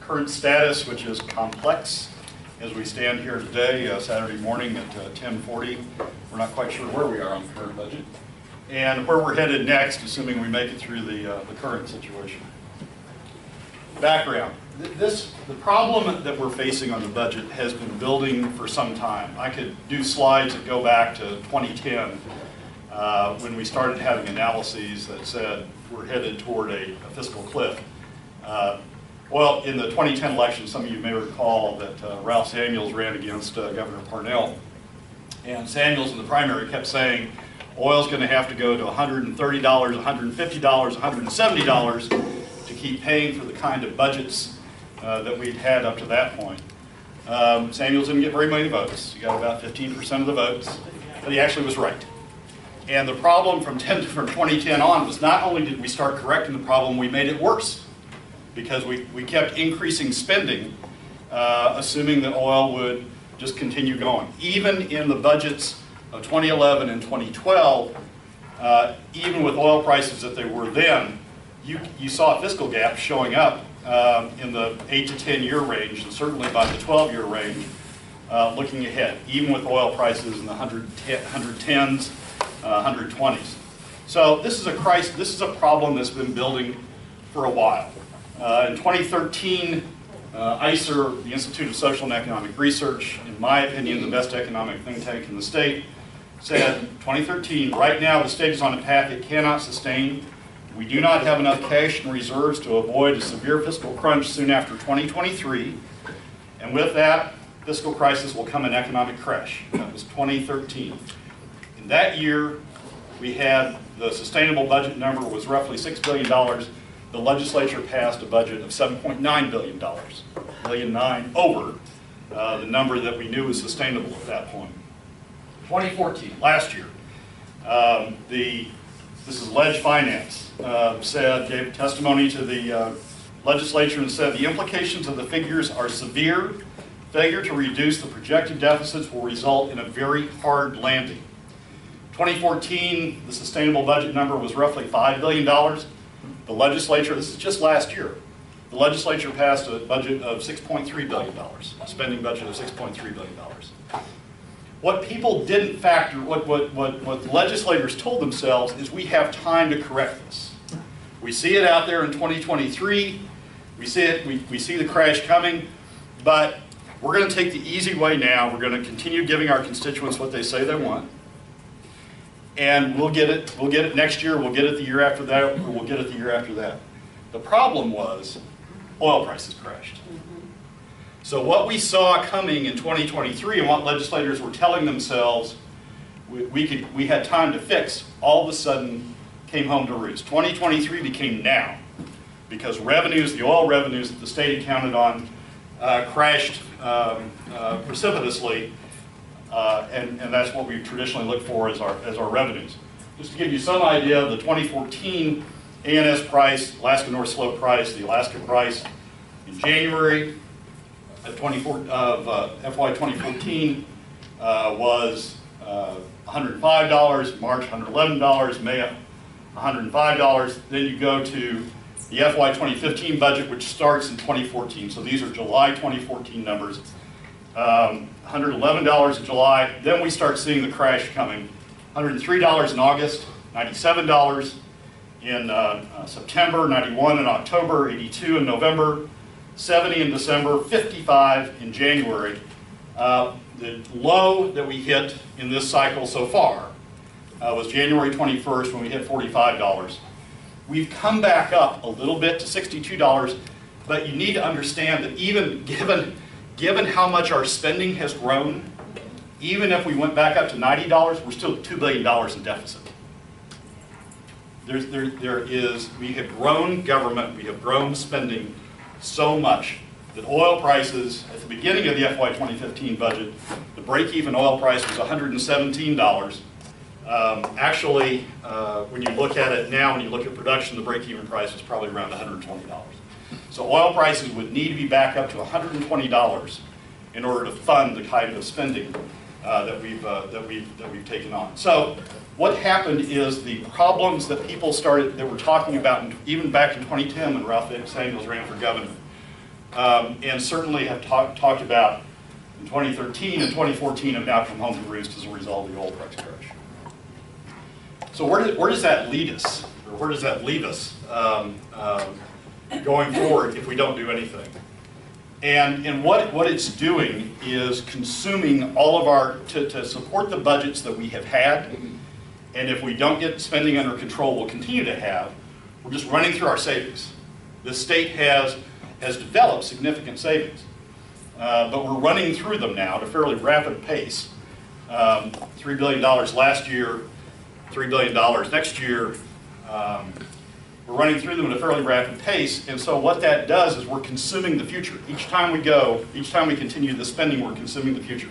current status, which is complex. As we stand here today, Saturday morning at 10:40, we're not quite sure where we are on the current budget and where we're headed next, assuming we make it through the current situation. Background. The problem that we're facing on the budget has been building for some time. I could do slides that go back to 2010 when we started having analyses that said we're headed toward a fiscal cliff. Well, in the 2010 election, some of you may recall that Ralph Samuels ran against Governor Parnell. And Samuels in the primary kept saying oil's going to have to go to $130, $150, $170 to keep paying for the kind of budgets that we'd had up to that point. Samuels didn't get very many votes. He got about 15% of the votes, but he actually was right. And the problem from 2010 on was not only did we start correcting the problem, we made it worse. Because we kept increasing spending, assuming that oil would just continue going. Even in the budgets of 2011 and 2012, even with oil prices that they were then, you saw fiscal gaps showing up in the 8 to 10 year range, and certainly by the 12-year range, looking ahead, even with oil prices in the 110s, 120s. So this is a crisis. This is a problem that's been building for a while. In 2013, ICER, the Institute of Social and Economic Research, in my opinion, the best economic think tank in the state, said, 2013, right now the state is on a path it cannot sustain. We do not have enough cash and reserves to avoid a severe fiscal crunch soon after 2023. And with that, fiscal crisis will come an economic crash. That was 2013. In that year, we had the sustainable budget number was roughly $6 billion. The legislature passed a budget of $7.9 billion, $1.9 billion over the number that we knew was sustainable at that point. 2014, last year, this is Ledge Finance, gave testimony to the legislature and said the implications of the figures are severe. Failure to reduce the projected deficits will result in a very hard landing. 2014, the sustainable budget number was roughly $5 billion. The legislature, this is just last year, the legislature passed a budget of $6.3 billion, a spending budget of $6.3 billion. What people didn't factor, what the legislators told themselves is we have time to correct this. We see it out there in 2023, we see it, we see the crash coming, but we're going to take the easy way now. We're going to continue giving our constituents what they say they want. And we'll get it next year, we'll get it the year after that, or we'll get it the year after that. The problem was oil prices crashed. So what we saw coming in 2023 and what legislators were telling themselves we had time to fix, all of a sudden came home to roost. 2023 became now because revenues, the oil revenues that the state had counted on crashed precipitously. And that's what we traditionally look for as our revenues. Just to give you some idea, the 2014 ANS price, Alaska North Slope price, the Alaska price in January of FY 2014 was $105, March $111, May $105. Then you go to the FY 2015 budget, which starts in 2014. So these are July 2014 numbers. $111 in July, then we start seeing the crash coming. $103 in August, $97 in September, $91 in October, $82 in November, $70 in December, $55 in January. The low that we hit in this cycle so far was January 21st when we hit $45. We've come back up a little bit to $62, but you need to understand that even given how much our spending has grown, even if we went back up to $90, we're still $2 billion in deficit. We have grown government, we have grown spending so much that oil prices, at the beginning of the FY 2015 budget, the break-even oil price was $117. Actually, when you look at it now, when you look at production, the break-even price is probably around $120. So oil prices would need to be back up to $120 in order to fund the kind of spending that we've taken on. So what happened is the problems that people that were talking about, even back in 2010 when Ralph Samuels ran for governor, and certainly have talked about in 2013 and 2014 have now come home to roost as a result of the oil price crash. So where does that lead us, or where does that leave us going forward if we don't do anything? And what it's doing is consuming all of our, to support the budgets that we have had, and if we don't get spending under control, we'll continue to have, we're just running through our savings. The state has developed significant savings, but we're running through them now at a fairly rapid pace. $3 billion last year, $3 billion next year. We're running through them at a fairly rapid pace, and so what that does is we're consuming the future. Each time we go, each time we continue the spending, we're consuming the future.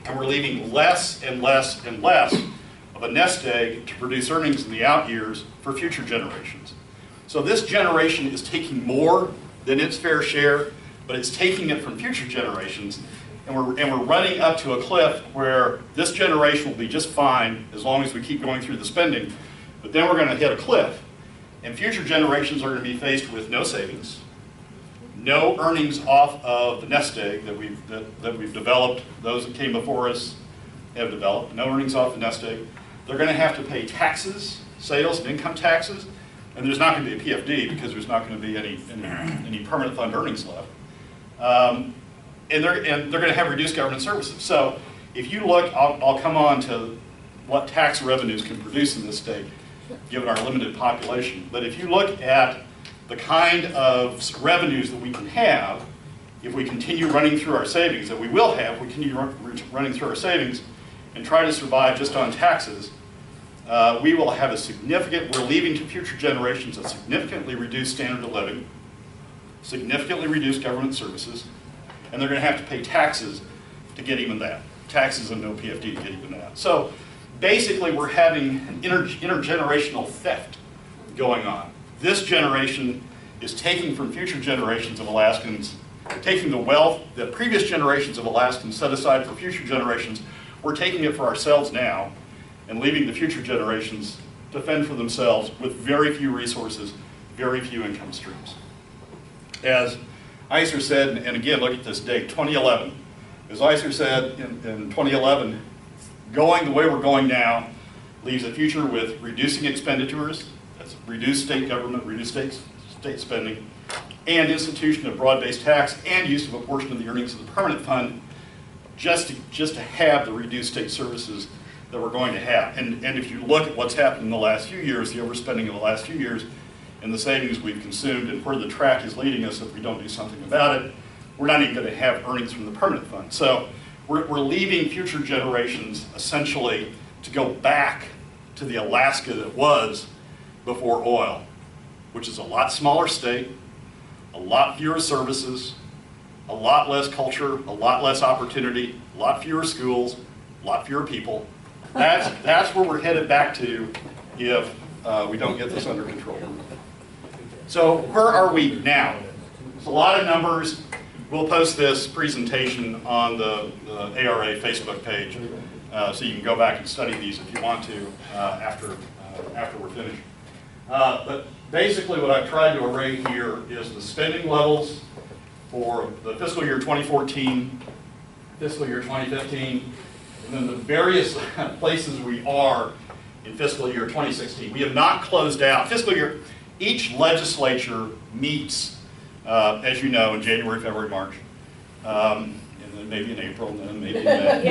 And we're leaving less and less and less of a nest egg to produce earnings in the out years for future generations. So this generation is taking more than its fair share, but it's taking it from future generations, and we're running up to a cliff where this generation will be just fine as long as we keep going through the spending, but then we're going to hit a cliff. And future generations are going to be faced with no savings, no earnings off of the nest egg that we've developed. Those that came before us have developed. No earnings off the nest egg. They're going to have to pay taxes, sales and income taxes, and there's not going to be a PFD because there's not going to be any permanent fund earnings left. And they're going to have reduced government services. So if you look, I'll come on to what tax revenues can produce in this state, given our limited population. But if you look at the kind of revenues that we can have, if we continue running through our savings, that we will have, we continue running through our savings and try to survive just on taxes, we will have a significant, we're leaving to future generations a significantly reduced standard of living, significantly reduced government services, and they're going to have to pay taxes to get even that. Taxes and no PFD to get even that. So basically, we're having an intergenerational theft going on. This generation is taking from future generations of Alaskans, taking the wealth that previous generations of Alaskans set aside for future generations. We're taking it for ourselves now and leaving the future generations to fend for themselves with very few resources, very few income streams. As ICER said, and again, look at this date, 2011. As ICER said in 2011, going the way we're going now leaves a future with reducing expenditures, that's reduced state government, reduced state spending, and institution of broad-based tax and use of a portion of the earnings of the permanent fund just to have the reduced state services that we're going to have. And if you look at what's happened in the last few years, the overspending in the last few years, and the savings we've consumed and where the track is leading us if we don't do something about it, we're not even going to have earnings from the permanent fund. So we're leaving future generations essentially to go back to the Alaska that was before oil, which is a lot smaller state, a lot fewer services, a lot less culture, a lot less opportunity, a lot fewer schools, a lot fewer people. That's where we're headed back to if we don't get this under control. So where are we now? There's a lot of numbers. We'll post this presentation on the ARA Facebook page, so you can go back and study these if you want to after we're finished. But basically what I've tried to array here is the spending levels for the fiscal year 2014, fiscal year 2015, and then the various places we are in fiscal year 2016. We have not closed out. Fiscal year, each legislature meets, as you know, in January, February, March, and then maybe in April, and then maybe in May,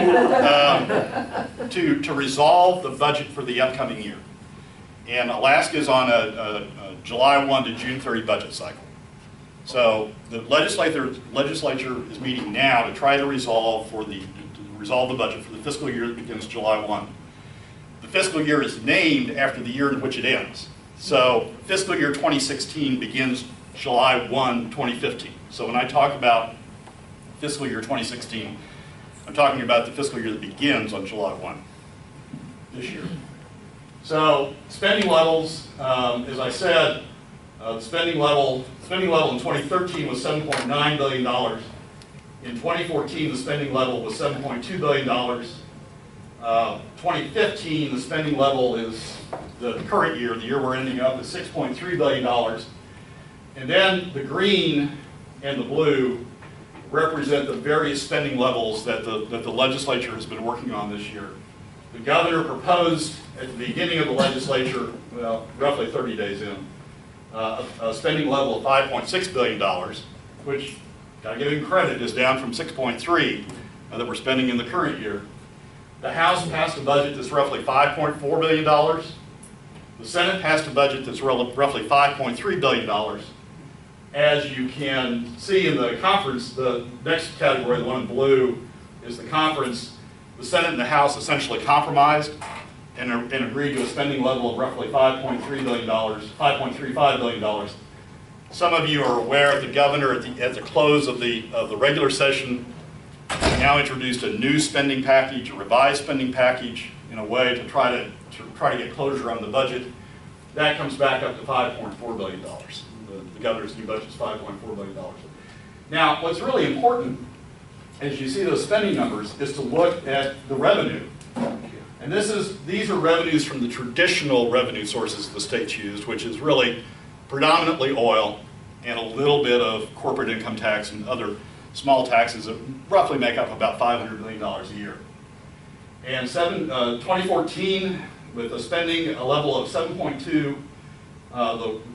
to resolve the budget for the upcoming year. And Alaska is on a July 1 to June 30 budget cycle. So the legislature is meeting now to try to resolve the budget for the fiscal year that begins July 1. The fiscal year is named after the year in which it ends. So fiscal year 2016 begins July 1, 2015. So when I talk about fiscal year 2016, I'm talking about the fiscal year that begins on July 1 this year. So spending levels, as I said, the spending level in 2013 was $7.9 billion. In 2014, the spending level was $7.2 billion. 2015, the spending level is the current year, the year we're ending up, is $6.3 billion. And then the green and the blue represent the various spending levels that the legislature has been working on this year. The governor proposed at the beginning of the legislature, well, roughly 30 days in, a spending level of $5.6 billion, which, gotta give him credit, is down from 6.3 that we're spending in the current year. The House passed a budget that's roughly $5.4 billion. The Senate passed a budget that's roughly $5.3 billion. As you can see in the conference, the next category, the one in blue, is the conference. The Senate and the House essentially compromised and agreed to a spending level of roughly $5.3 billion, $5.35 billion. Some of you are aware the governor at the close of the regular session now introduced a new spending package, a revised spending package, in a way to try to get closure on the budget. That comes back up to $5.4 billion. The governor's new budget is $5.4 billion. Now, what's really important, as you see those spending numbers, is to look at the revenue. And these are revenues from the traditional revenue sources the state's used, which is really predominantly oil and a little bit of corporate income tax and other small taxes that roughly make up about $500 million a year. And 2014, with a spending a level of 7.2,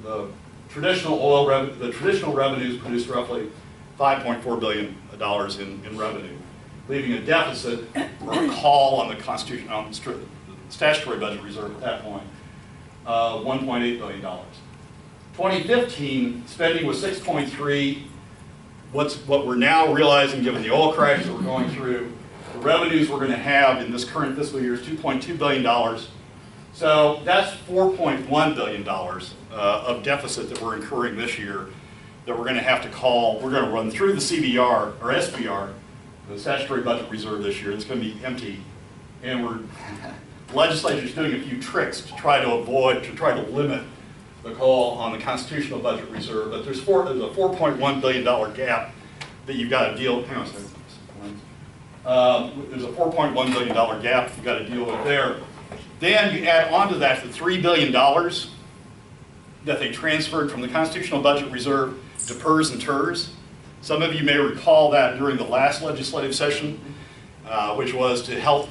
the traditional revenues produced roughly $5.4 billion in revenue, leaving a deficit or a call on the statutory budget reserve at that point, $1.8 billion. 2015 spending was 6.3. What we're now realizing, given the oil crash that we're going through, the revenues we're going to have in this current fiscal year is $2.2 billion. So that's $4.1 billion of deficit that we're incurring this year that we're going to have to call. We're going to run through the CBR, or SBR, the statutory budget reserve this year. It's going to be empty. And the legislature's doing a few tricks to try to limit the call on the constitutional budget reserve. But there's a $4.1 billion gap that you've got to deal, hang on a second. There's a $4.1 billion gap you've got to deal with there. Then you add onto that the $3 billion that they transferred from the Constitutional Budget Reserve to PERS and TERS. Some of you may recall that during the last legislative session, which was to help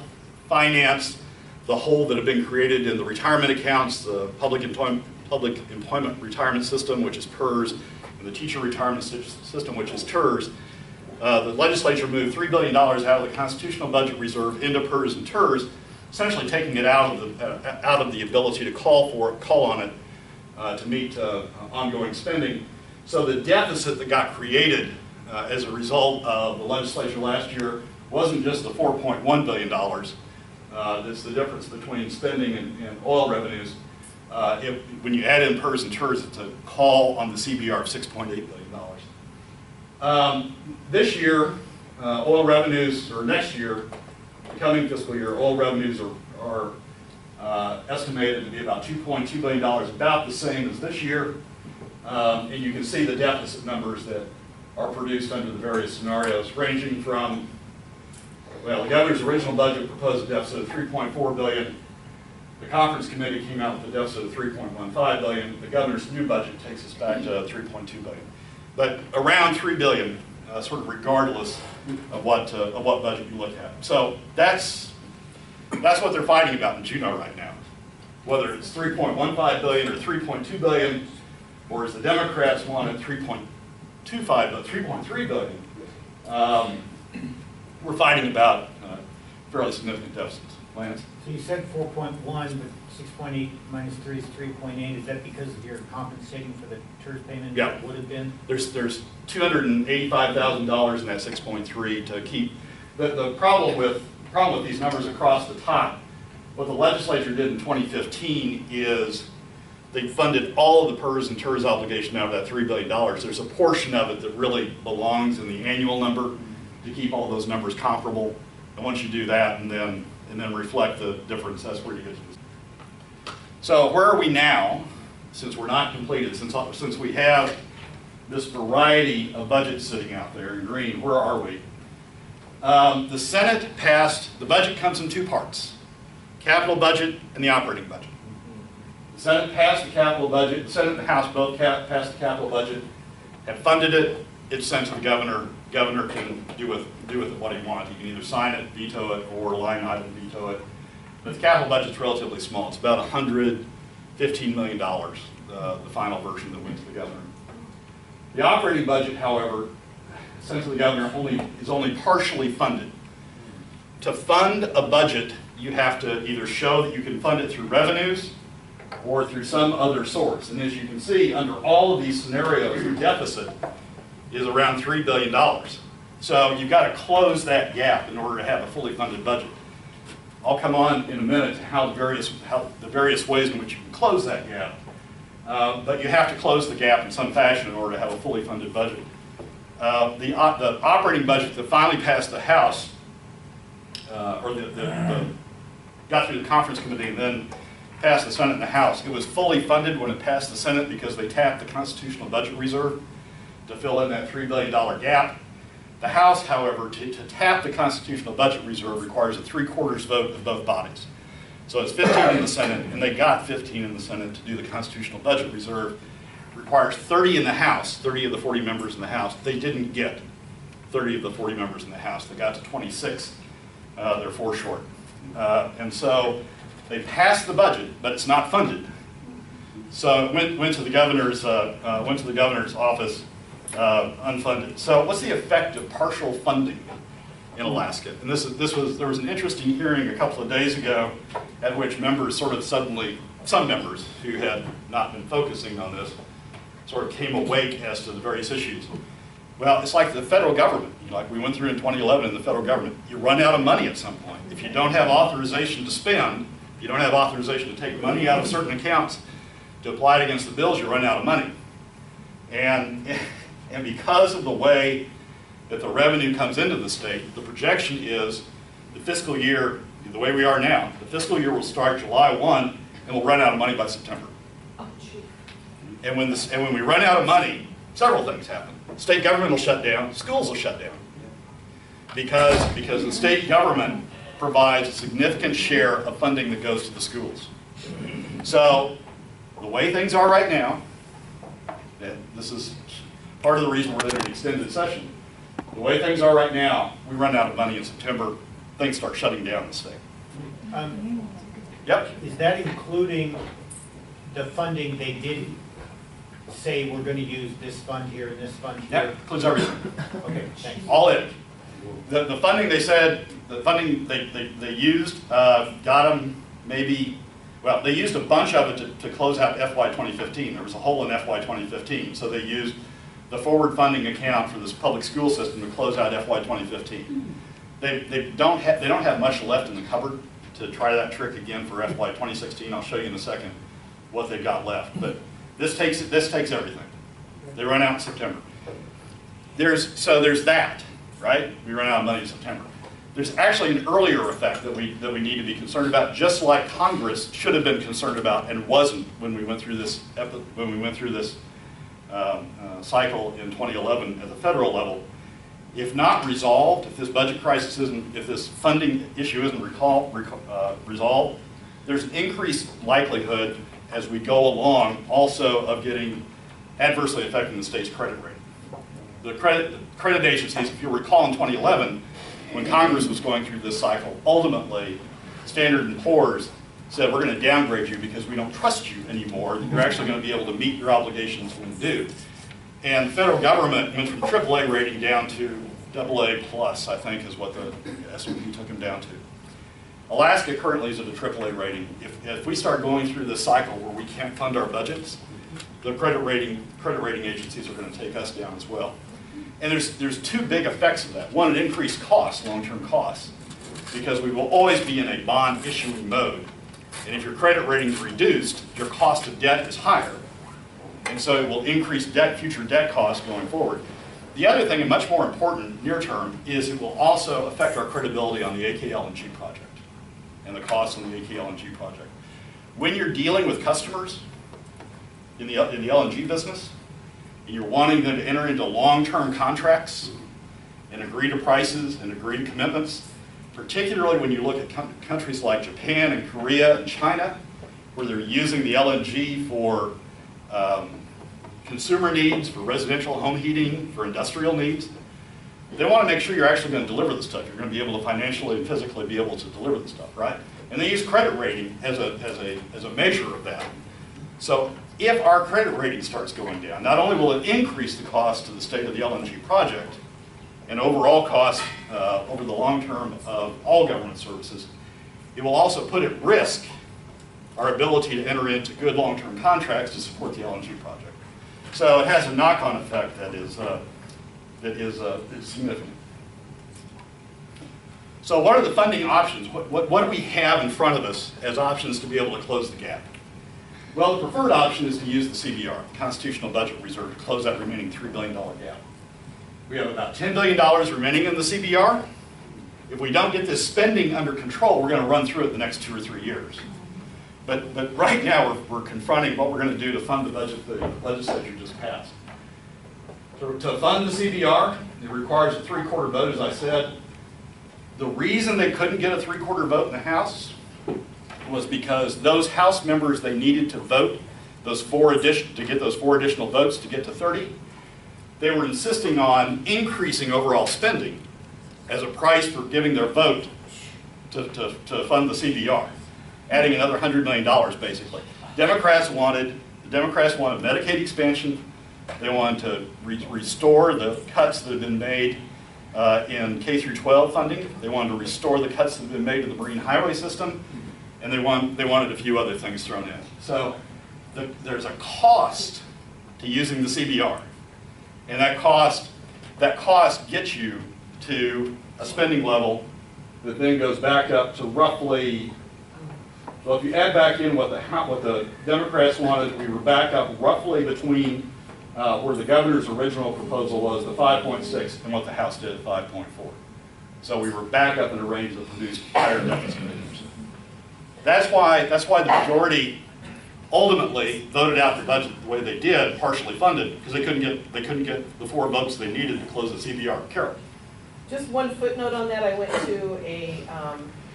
finance the hole that had been created in the retirement accounts, the public employment retirement system, which is PERS, and the teacher retirement system, which is TERS. The legislature moved $3 billion out of the Constitutional Budget Reserve into PERS and TERS, essentially taking it out of the ability to call on it to meet ongoing spending. So the deficit that got created as a result of the legislature last year wasn't just the $4.1 billion. That's the difference between spending and oil revenues. When you add in PERS and TERS, it's a call on the CBR of $6.8 billion. This year, oil revenues, or next year, the coming fiscal year, oil revenues are estimated to be about $2.2 billion, about the same as this year. And you can see the deficit numbers that are produced under the various scenarios, ranging from, well, the governor's original budget proposed a deficit of $3.4 billion. The conference committee came out with a deficit of $3.15 billion. The governor's new budget takes us back to $3.2 billion. But around $3 billion, sort of regardless of what budget you look at. So that's what they're fighting about in Juneau right now. Whether it's $3.15 billion or $3.2 billion, or as the Democrats wanted, $3.3 billion. We're fighting about fairly significant deficits. Lance? So you said 4.1, but 6.8 minus 3 is 3.8. Is that because you're compensating for the TERS payment? Yeah. That would have been? There's $285,000 in that 6.3 to keep. The problem with these numbers across the top, what the legislature did in 2015 is they funded all of the PERS and TERS obligation out of that $3 billion. There's a portion of it that really belongs in the annual number to keep all those numbers comparable. And once you do that and then reflect the difference, that's where you get to this. So where are we now, since we're not completed, since we have this variety of budgets sitting out there in green, where are we? The Senate passed, the budget comes in two parts, capital budget and the operating budget. The Senate passed the capital budget, the Senate and the House both passed the capital budget, have funded it, it's sent to the governor. Governor can do with it what he wants. He can either sign it, veto it, or line item veto it. But the capital budget's relatively small. It's about $115 million, the final version that went to the governor. The operating budget, however, sent to the governor is only partially funded. To fund a budget, you have to either show that you can fund it through revenues or through some other source. And as you can see, under all of these scenarios, the deficit is around $3 billion. So you've got to close that gap in order to have a fully funded budget. I'll come on in a minute to how the various ways in which you can close that gap. But you have to close the gap in some fashion in order to have a fully funded budget. The operating budget that finally passed the House, or got through the conference committee and then passed the Senate and the House, it was fully funded when it passed the Senate because they tapped the constitutional budget reserve to fill in that $3 billion gap. The House, however, to tap the constitutional budget reserve requires a 3/4 vote of both bodies. So it's 15 in the Senate, and they got 15 in the Senate to do the constitutional budget reserve. It requires 30 in the House, 30 of the 40 members in the House. They didn't get 30 of the 40 members in the House. They got to 26. They're 4 short. And so they passed the budget, but it's not funded. So it went to the governor's office unfunded. So what's the effect of partial funding in Alaska? And there was an interesting hearing a couple of days ago at which members sort of suddenly, some members who had not been focusing on this, sort of came awake as to the various issues. Well, it's like the federal government, like we went through in 2011 in the federal government. You run out of money at some point. If you don't have authorization to spend, if you don't have authorization to take money out of certain accounts to apply it against the bills, you run out of money. And because of the way that the revenue comes into the state, the projection is the fiscal year, the way we are now, the fiscal year will start July 1 and we'll run out of money by September. And when we run out of money, several things happen. State government will shut down, schools will shut down. Because the state government provides a significant share of funding that goes to the schools. So the way things are right now, and this is part of the reason we're in an extended session, the way things are right now, we run out of money in September, things start shutting down in the state. Yep. Is that including the funding they did say we're going to use this fund here and this fund here? Yep, includes everything. Okay, thanks. All in. The funding they said, the funding they used, got them maybe, well, they used a bunch of it to close out FY 2015. There was a hole in FY 2015, so they used the forward funding account for this public school system to close out FY 2015. They don't have much left in the cupboard to try that trick again for FY 2016. I'll show you in a second what they've got left. But this takes everything. They run out in September. There's that, right? We run out of money in September. There's actually an earlier effect that we need to be concerned about, just like Congress should have been concerned about and wasn't when we went through this cycle in 2011 at the federal level. If not resolved, if this budget crisis if this funding issue isn't resolved, there's an increased likelihood as we go along also of getting adversely affecting the state's credit rating. The credit agencies, if you'll recall in 2011, when Congress was going through this cycle, ultimately Standard & Poor's said we're going to downgrade you because we don't trust you anymore, that you're actually going to be able to meet your obligations when due. And the federal government went from AAA rating down to AA plus, I think is what the S&P took them down to. Alaska currently is at a AAA rating. If we start going through this cycle where we can't fund our budgets, the credit rating agencies are going to take us down as well. And there's 2 big effects of that. One, an increased cost, long-term costs, because we will always be in a bond issuing mode. And if your credit rating is reduced, your cost of debt is higher. And so it will increase future debt costs going forward. The other thing, and much more important near term, is it will also affect our credibility on the AKLNG project and the costs on the AKLNG project. When you're dealing with customers in the LNG business, and you're wanting them to enter into long-term contracts and agree to prices and agree to commitments, particularly when you look at countries like Japan and Korea and China, where they're using the LNG for consumer needs, for residential home heating, for industrial needs. They want to make sure you're actually going to deliver the stuff. You're going to be able to financially and physically be able to deliver the stuff, right? And they use credit rating as a measure of that. So if our credit rating starts going down, not only will it increase the cost to the state of the LNG project and overall cost over the long term of all government services, it will also put at risk our ability to enter into good long-term contracts to support the LNG project. So it has a knock-on effect that is significant. So what are the funding options? What do we have in front of us as options to be able to close the gap? Well, the preferred option is to use the CBR, Constitutional Budget Reserve, to close that remaining $3 billion gap. We have about $10 billion remaining in the CBR. If we don't get this spending under control, we're going to run through it the next 2 or 3 years. But right now, we're confronting what we're going to do to fund the budget the legislature just passed. To fund the CBR, it requires a 3/4 vote, as I said. The reason they couldn't get a 3/4 vote in the House was because those House members they needed to vote, to get those 4 additional votes to get to 30, they were insisting on increasing overall spending as a price for giving their vote to fund the CBR, adding another $100 million basically. The Democrats wanted Medicaid expansion. They wanted to restore the cuts that have been made in K through 12 funding. They wanted to restore the cuts that have been made to the Marine Highway System, and they wanted a few other things thrown in. So there's a cost to using the CBR, and that cost gets you to a spending level that then goes back up to roughly. So if you add back in what the Democrats wanted, we were back up roughly between where the governor's original proposal was, the 5.6, and what the House did at 5.4. So we were back up in a range that produced higher deficit figures. That's why the majority ultimately voted out the budget the way they did, partially funded, because they couldn't get the 4 votes they needed to close the CBR. Carol. Just one footnote on that. I went to a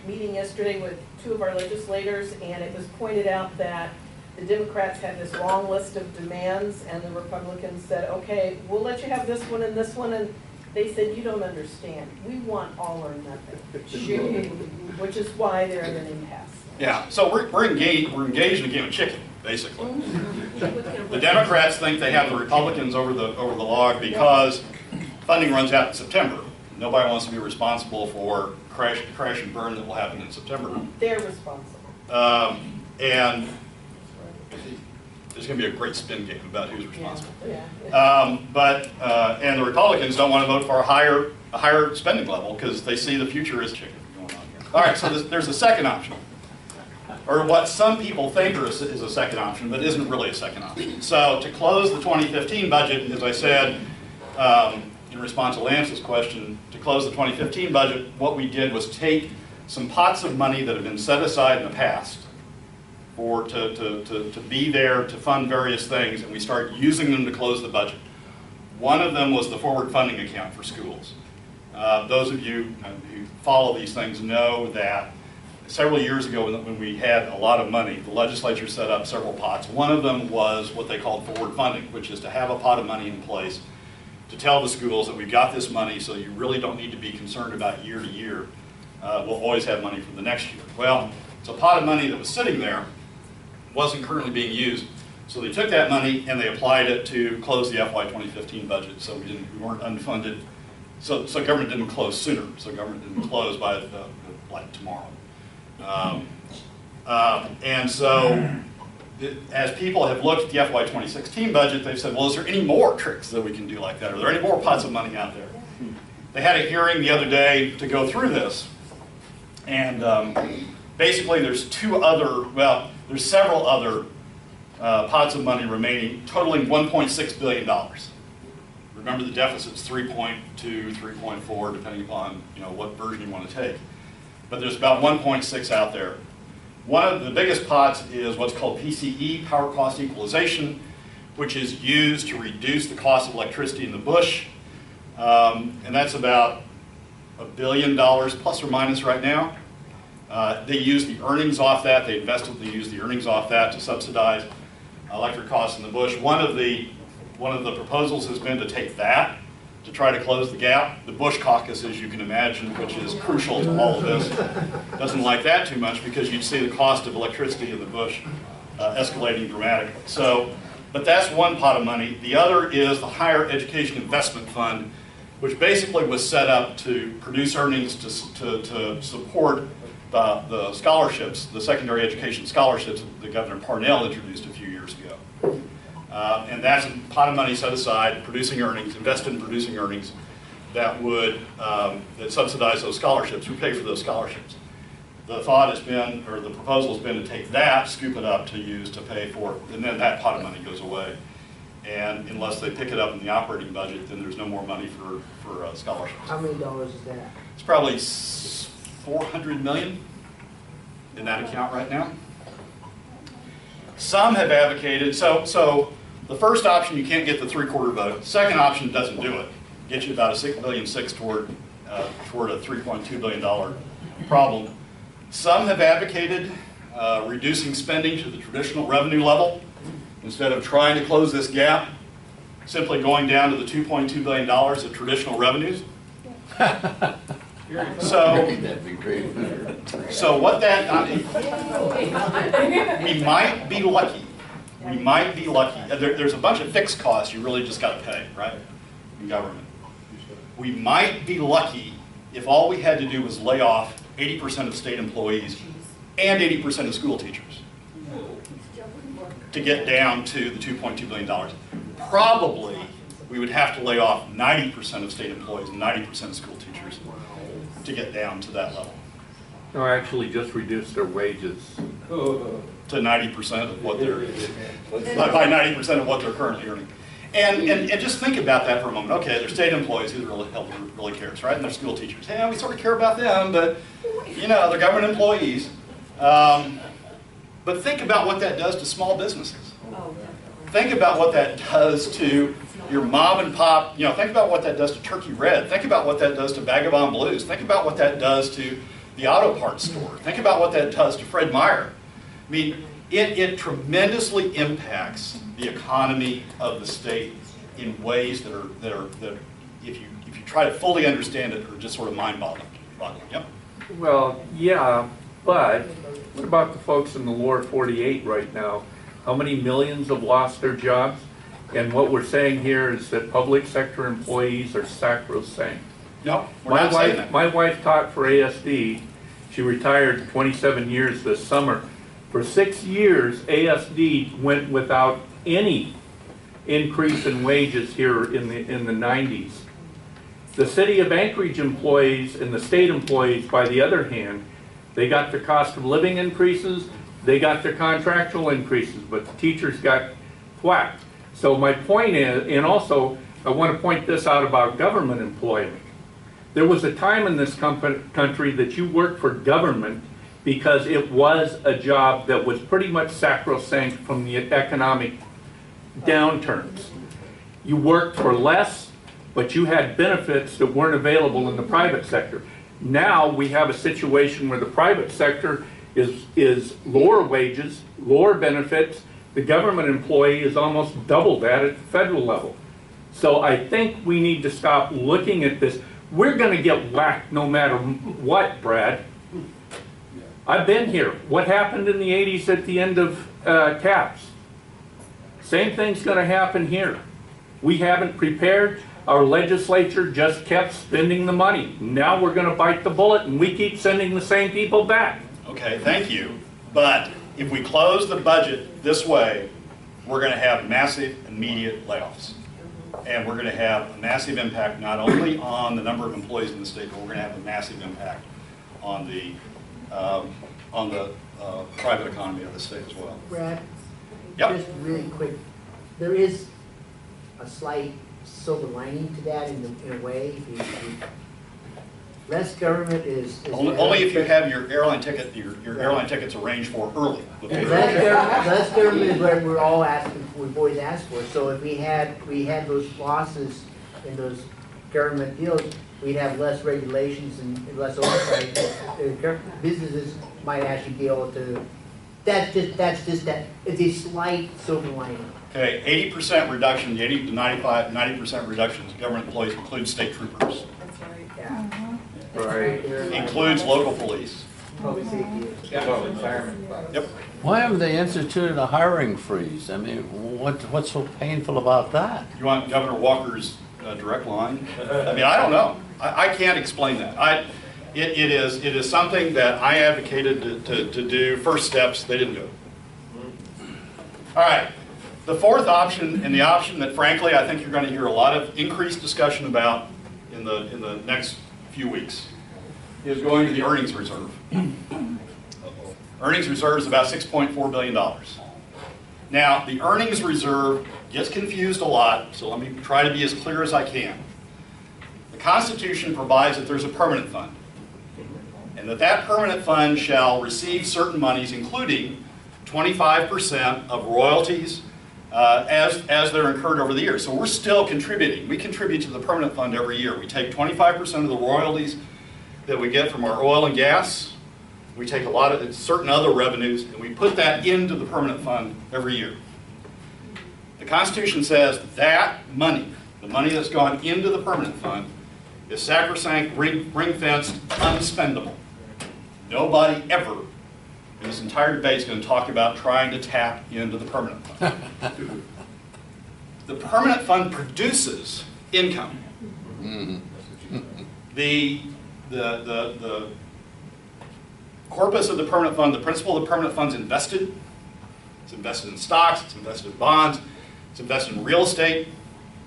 meeting yesterday with 2 of our legislators, and it was pointed out that the Democrats had this long list of demands, and the Republicans said, okay, we'll let you have this one, and they said, you don't understand. We want all or nothing, which is why they're in an impasse. Yeah, so we're engaged in a game of chicken, basically. The Democrats think they have the Republicans over the log because funding runs out in September. Nobody wants to be responsible for crash and burn that will happen in September. They're responsible. And there's going to be a great spin game about who's responsible. And the Republicans don't want to vote for a higher spending level because they see the future as chicken going on here. All right, so there's a second option, or what some people think is a second option, but isn't really a second option. So to close the 2015 budget, as I said, in response to Lance's question, to close the 2015 budget, what we did was take some pots of money that have been set aside in the past to be there to fund various things, and we started using them to close the budget. One of them was the forward funding account for schools. Those of you who follow these things know that several years ago when we had a lot of money, the legislature set up several pots. One of them was what they called forward funding, which is to have a pot of money in place to tell the schools that we've got this money, so you really don't need to be concerned about year to year. We'll always have money for the next year. Well, it's a pot of money that was sitting there, wasn't currently being used. So they took that money and they applied it to close the FY 2015 budget. So we weren't unfunded. So government didn't close sooner. So government didn't close by like tomorrow. And so as people have looked at the FY 2016 budget, they've said, well, is there any more tricks that we can do like that? Are there any more pots of money out there? They had a hearing the other day to go through this. And basically there's there's several other pots of money remaining, totaling $1.6 billion. Remember, the deficit's 3.2, 3.4, depending upon what version you want to take. But there's about 1.6 out there. One of the biggest pots is what's called PCE, Power Cost Equalization, which is used to reduce the cost of electricity in the bush. And that's about $1 billion plus or minus right now. They use the earnings off that. They use the earnings off that to subsidize electric costs in the bush. One of the one of the proposals has been to take that to try to close the gap. The Bush caucus, as you can imagine, which is crucial to all of this, doesn't like that too much because you'd see the cost of electricity in the Bush escalating dramatically. So, but that's one pot of money. The other is the Higher Education Investment Fund, which basically was set up to produce earnings to support the scholarships, the secondary education scholarships that Governor Parnell introduced a few years ago. And that's a pot of money set aside, producing earnings, invested in producing earnings that would that subsidize those scholarships, would pay for those scholarships. The thought has been, or the proposal has been to take that, scoop it up to use to pay for, and then that pot of money goes away. And unless they pick it up in the operating budget, then there's no more money for scholarships. How many dollars is that? It's probably 400 million in that account right now. Some have advocated, so the first option, you can't get the 3/4 vote. Second option doesn't do it. Get you about a $6.6 billion toward a $3.2 billion problem. Some have advocated reducing spending to the traditional revenue level instead of trying to close this gap, simply going down to the $2.2 billion of traditional revenues. So what that, we might be lucky. We might be lucky. There's a bunch of fixed costs you really just got to pay, right, in government. We might be lucky if all we had to do was lay off 80% of state employees and 80% of school teachers to get down to the $2.2 billion. Probably we would have to lay off 90% of state employees and 90% of school teachers to get down to that level. No, actually just reduce their wages. To 90% of what they're, by 90% of what they're currently earning. And just think about that for a moment. Okay, they're state employees, who really cares, right? And they're school teachers. Hey, we sort of care about them, but you know, they're government employees. But think about what that does to small businesses. Think about what that does to your mom and pop, you know, think about what that does to Turkey Red. Think about what that does to Vagabond Blues. Think about what that does to the auto parts store. Think about what that does to Fred Meyer. I mean, it tremendously impacts the economy of the state in ways that if you try to fully understand it, are just sort of mind-boggling. Yep. Well, yeah, but what about the folks in the lower 48 right now? How many millions have lost their jobs? And what we're saying here is that public sector employees are sacrosanct. No, we're not saying that. My wife taught for ASD. She retired 27 years this summer. For 6 years, ASD went without any increase in wages here in the 90s. The city of Anchorage employees and the state employees, by the other hand, they got their cost of living increases, they got their contractual increases, but the teachers got whacked. So my point is, and also I want to point this out about government employment. There was a time in this country that you worked for government because it was a job that was pretty much sacrosanct from the economic downturns. You worked for less, but you had benefits that weren't available in the private sector. Now we have a situation where the private sector is lower wages, lower benefits. The government employee is almost double that at the federal level. So I think we need to stop looking at this. We're going to get whacked no matter what, Brad. I've been here. What happened in the 80s at the end of TAPS? Same thing's going to happen here. We haven't prepared. Our legislature just kept spending the money. Now we're going to bite the bullet and we keep sending the same people back. Okay, thank you. But if we close the budget this way, we're going to have massive immediate layoffs. And we're going to have a massive impact not only on the number of employees in the state, but we're going to have a massive impact on the private economy of the state as well. Brad, Yep. just really quick, there is a slight silver lining to that in a way. Less government is Only if you have your airline ticket, your airline tickets arranged for early. less government is what we're all asking for, we've always asked for. So if we had those losses in those government deals, we'd have less regulations and less oversight. Businesses might actually be able to. That's just that. It's a slight silver lining. Okay, 80% reduction, 80 to 90% reductions in government employees includes state troopers, That's right, yeah. Right. includes local police. Public safety. Yep. Why haven't they instituted a hiring freeze? I mean, what's so painful about that? You want Governor Walker's direct line? I mean, I don't know. I can't explain that. It is something that I advocated to do. First steps, they didn't do it. All right. The fourth option, and the option that frankly I think you're going to hear a lot of increased discussion about in the next few weeks, is going to the earnings reserve. Earnings reserve is about $6.4 billion. Now, the earnings reserve gets confused a lot, so let me try to be as clear as I can. The Constitution provides that there's a permanent fund, and that permanent fund shall receive certain monies, including 25% of royalties as they're incurred over the year. So we're still contributing. We contribute to the permanent fund every year. We take 25% of the royalties that we get from our oil and gas. We take a lot of certain other revenues, and we put that into the permanent fund every year. The Constitution says that money, the money that's gone into the permanent fund, is sacrosanct, ring-fenced, unspendable. Nobody ever in this entire debate is going to talk about trying to tap into the permanent fund. The permanent fund produces income. The corpus of the permanent fund, the principle of the permanent fund is invested. It's invested in stocks, it's invested in bonds, it's invested in real estate.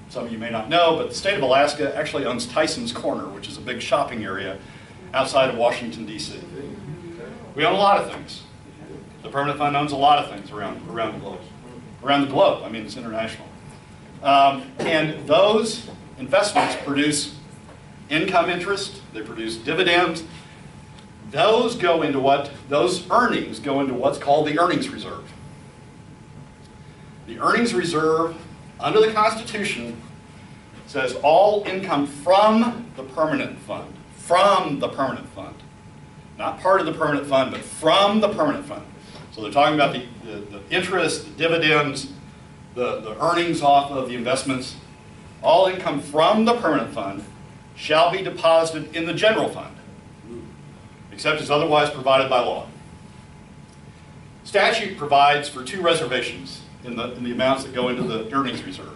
Some of you may not know, but the state of Alaska actually owns Tyson's Corner, which is a big shopping area outside of Washington, D.C. We own a lot of things. The permanent fund owns a lot of things around the globe. Around the globe, I mean, it's international. And those investments produce income interest, they produce dividends. Those earnings go into what's called the earnings reserve. The earnings reserve, under the Constitution, says all income from the permanent fund, not part of the permanent fund, but from the permanent fund. So they're talking about the interest, the dividends, the earnings off of the investments. All income from the permanent fund shall be deposited in the general fund, except as otherwise provided by law. Statute provides for two reservations in the amounts that go into the earnings reserve.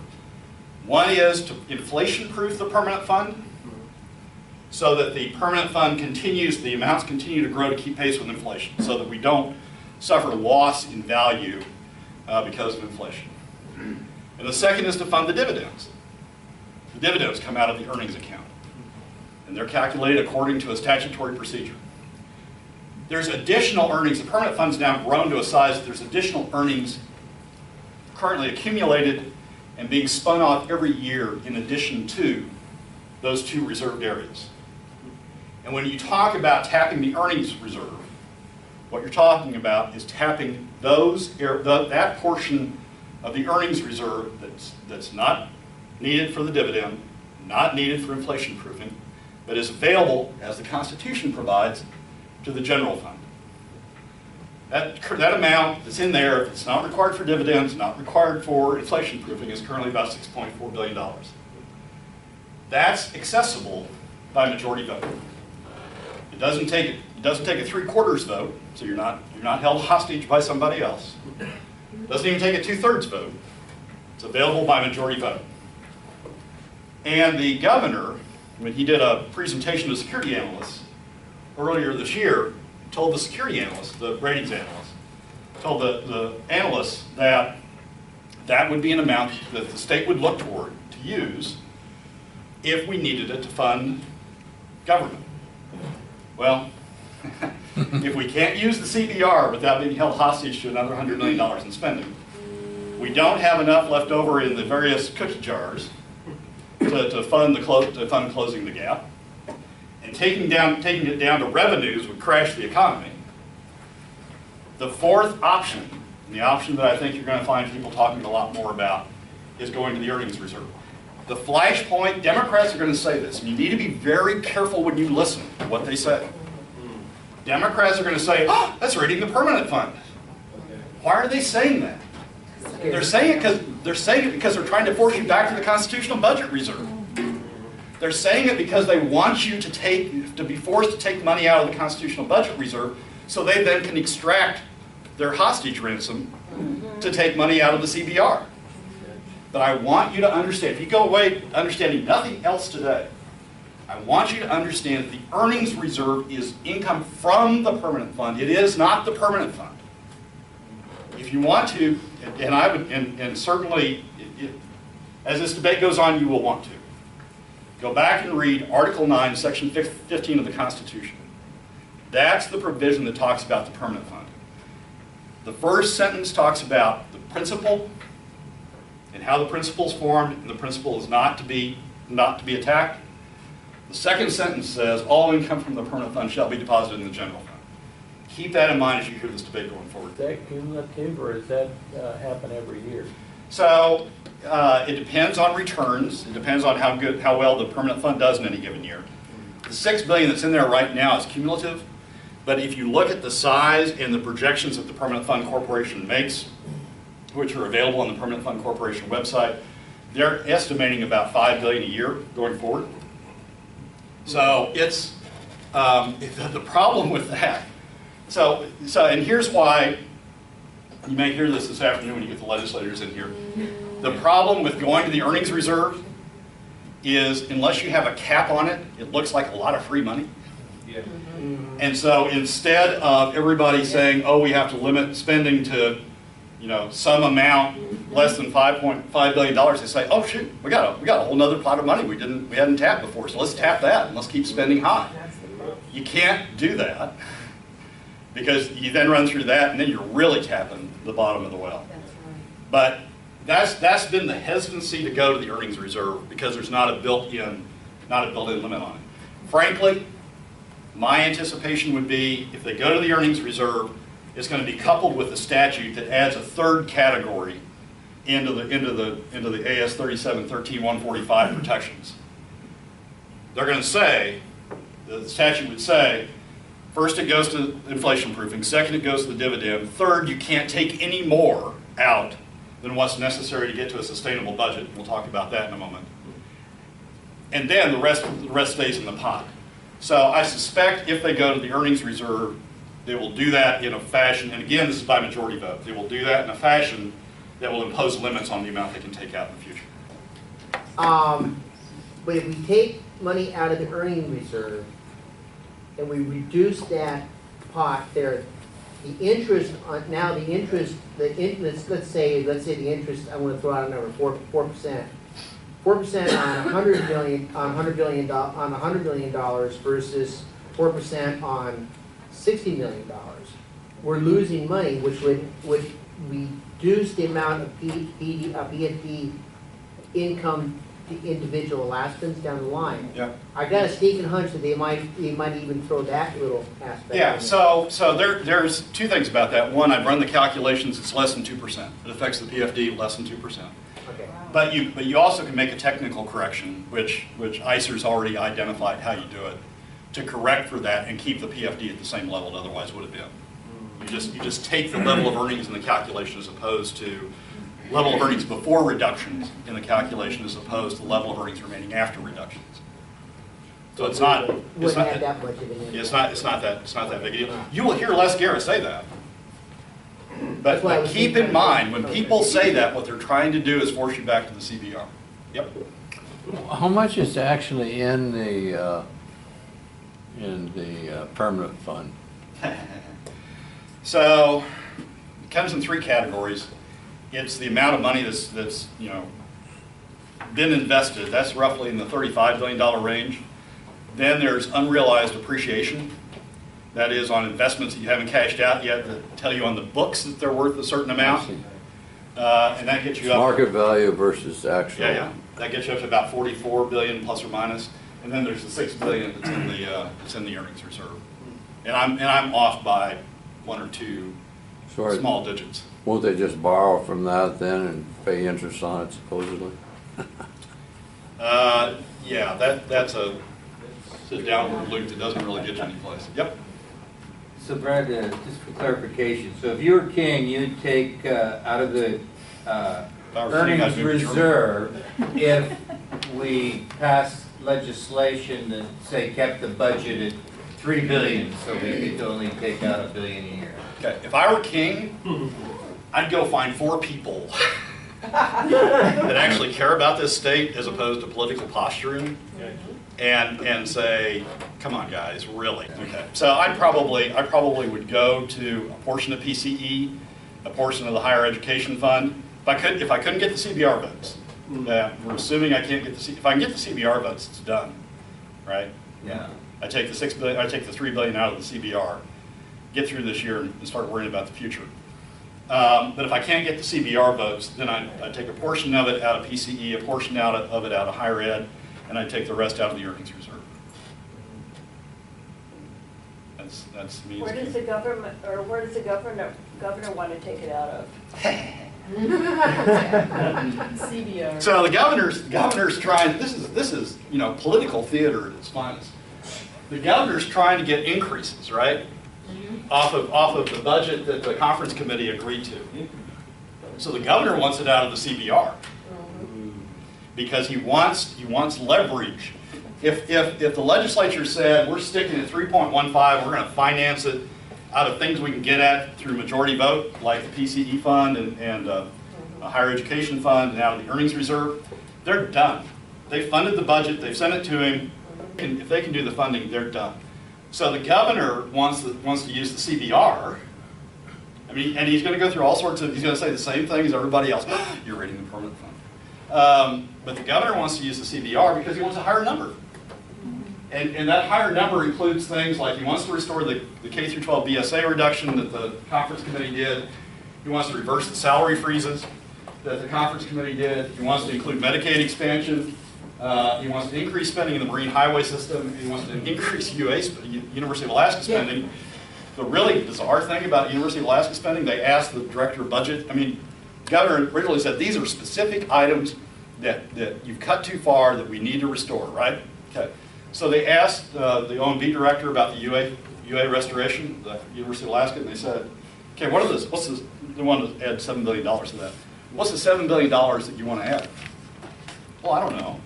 One is to inflation-proof the permanent fund so that the permanent fund the amounts continue to grow to keep pace with inflation, so that we don't suffer loss in value because of inflation. And the second is to fund the dividends. The dividends come out of the earnings account, and they're calculated according to a statutory procedure. There's additional earnings. The permanent fund's now grown to a size that there's additional earnings currently accumulated and being spun off every year in addition to those two reserved areas. And when you talk about tapping the earnings reserve, what you're talking about is tapping that portion of the earnings reserve that's not needed for the dividend, not needed for inflation proofing, but is available, as the Constitution provides, to the general fund. That amount that's in there, if it's not required for dividends, not required for inflation proofing, is currently about $6.4 billion. That's accessible by majority vote. It doesn't take a 3/4 vote, so you're not held hostage by somebody else. It doesn't even take a 2/3 vote. It's available by majority vote. And the governor, when he did a presentation to security analysts earlier this year, told the security analysts, the ratings analysts, told the analysts that that would be an amount that the state would look toward to use if we needed it to fund government. Well, if we can't use the CBR without being held hostage to another $100 million in spending, we don't have enough left over in the various cookie jars to fund closing the gap. And taking it down to revenues would crash the economy. The fourth option, and the option that I think you're going to find people talking a lot more about, is going to the earnings reserve. The flashpoint, Democrats are going to say this, and you need to be very careful when you listen to what they say. Democrats are going to say, oh, that's raiding the permanent fund. Why are they saying that? They're saying it They're saying it because they're trying to force you back to the constitutional budget reserve. They're saying it because they want you to be forced to take money out of the constitutional budget reserve so they then can extract their hostage ransom to take money out of the CBR. But I want you to understand, if you go away understanding nothing else today, I want you to understand that the earnings reserve is income from the permanent fund. It is not the permanent fund. If you want to, and I would, and certainly, as this debate goes on, you will want to. Go back and read Article 9, Section 15 of the Constitution. That's the provision that talks about the permanent fund. The first sentence talks about the principle and how the principle is formed, and the principle is not to be attacked. The second sentence says, all income from the permanent fund shall be deposited in the general fund. Keep that in mind as you hear this debate going forward. Is that cumulative, or does that happen every year? So it depends on returns. It depends on how well the permanent fund does in any given year. The $6 billion that's in there right now is cumulative, but if you look at the size and the projections that the Permanent Fund Corporation makes, which are available on the Permanent Fund Corporation website, they're estimating about $5 billion a year going forward. So it's the problem with that. So and here's why. You may hear this afternoon when you get the legislators in here. The problem with going to the earnings reserve is unless you have a cap on it, it looks like a lot of free money. Yeah. And so instead of everybody saying, oh, we have to limit spending to, some amount less than $5.5 billion, they say, oh shoot, we got a whole nother pot of money we hadn't tapped before, so let's tap that and let's keep spending high. You can't do that, because you then run through that and then you're really tapping the bottom of the well. That's right. But that's been the hesitancy to go to the earnings reserve, because there's not a built-in limit on it. Frankly, my anticipation would be if they go to the earnings reserve, it's going to be coupled with a statute that adds a third category into the AS 3713-145 protections. They're going to say, the statute would say, first it goes to inflation proofing, second it goes to the dividend, third you can't take any more out than what's necessary to get to a sustainable budget. We'll talk about that in a moment. And then the rest stays in the pot. So I suspect if they go to the earnings reserve, they will do that in a fashion, and again, this is by majority vote, they will do that in a fashion that will impose limits on the amount they can take out in the future. But if we take money out of the earning reserve and we reduce that pot there, the interest on, now the interest, let's say the interest, I want to throw out a number, 4%. 4% on $100 million versus 4% on $60 million. We're losing money, which would reduce the amount of PFD income to individual Alaskans down the line. Yeah. I got a sneaking hunch that they might even throw that little aspect. Yeah, in. so there's two things about that. One, I've run the calculations, it's less than 2%. It affects the PFD less than 2%. Okay. But you also can make a technical correction, which ICER's already identified how you do it, to correct for that and keep the PFD at the same level it otherwise would have been. You just take the level of earnings in the calculation as opposed to level of earnings before reductions in the calculation as opposed to level of earnings remaining after reductions. So it's not that much of an impact. it's not that big a deal. You will hear Les Guerra say that. But keep in mind, when people say that, what they're trying to do is force you back to the CBR. Yep. How much is actually in the permanent fund? So it comes in three categories. It's the amount of money that's been invested. That's roughly in the $35 billion range. Then there's unrealized appreciation. That is on investments that you haven't cashed out yet that tell you on the books that they're worth a certain amount. And that gets you up. Market value versus actual. Yeah. That gets you up to about 44 billion plus or minus. And then there's the 6 billion that's in the earnings reserve. And I'm off by one or two small digits. Won't they just borrow from that then and pay interest on it supposedly? Yeah, that's a downward loop that doesn't really get you any place. Yep. So Brad, just for clarification, so if you were king, you'd take out of the If I were king, I'd earnings move to Germany. reserve if we pass legislation that, say, kept the budget at 3 billion, so we could only take out $1 billion a year? Okay, if I were king, I'd go find 4 people that actually care about this state as opposed to political posturing and say, come on guys, really? Okay, so I probably would go to a portion of PCE, a portion of the higher education fund. If I couldn't get the CBR votes, we're assuming I can't get if I can get the CBR votes, it's done, right? Yeah. I take the $6 billion, I take the $3 billion out of the CBR, get through this year and start worrying about the future. But if I can't get the CBR votes, then I take a portion of it out of PCE, a portion of it out of higher ed, and I take the rest out of the earnings reserve. That's me. Where does the government, or where does the governor want to take it out of? CBR. So the governor's trying. This is political theater at its finest. The governor's trying to get increases, right? Off of the budget that the conference committee agreed to. So the governor wants it out of the CBR because he wants leverage. If the legislature said we're sticking at 3.15, we're going to finance it out of things we can get at through majority vote, like the PCE fund and a higher education fund, and out of the earnings reserve, they're done. They funded the budget, they've sent it to him. And if they can do the funding, they're done. So the governor wants to use the CBR. I mean, and he's going to go through all sorts of. He's going to say the same thing as everybody else. You're reading the permanent fund. But the governor wants to use the CBR because he wants a higher number. And that higher number includes things like he wants to restore the K through 12 BSA reduction that the conference committee did. He wants to reverse the salary freezes that the conference committee did. He wants to include Medicaid expansion. He wants to increase spending in the marine highway system. He wants to increase University of Alaska spending. The really bizarre thing about University of Alaska spending, they asked the director of budget. I mean, the governor originally said these are specific items that you've cut too far that we need to restore, right? Okay. So they asked the O&B director about the UA restoration, the University of Alaska, and they said, okay, what's this, they want to add $7 billion to that. What's the $7 billion that you want to add? Well, I don't know.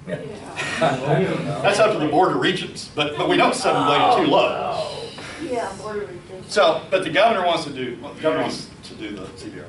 That's up to the Board of Regents, but we know $7 billion is too low. Yeah, Board of Regents. So, but the governor wants to do the CBR.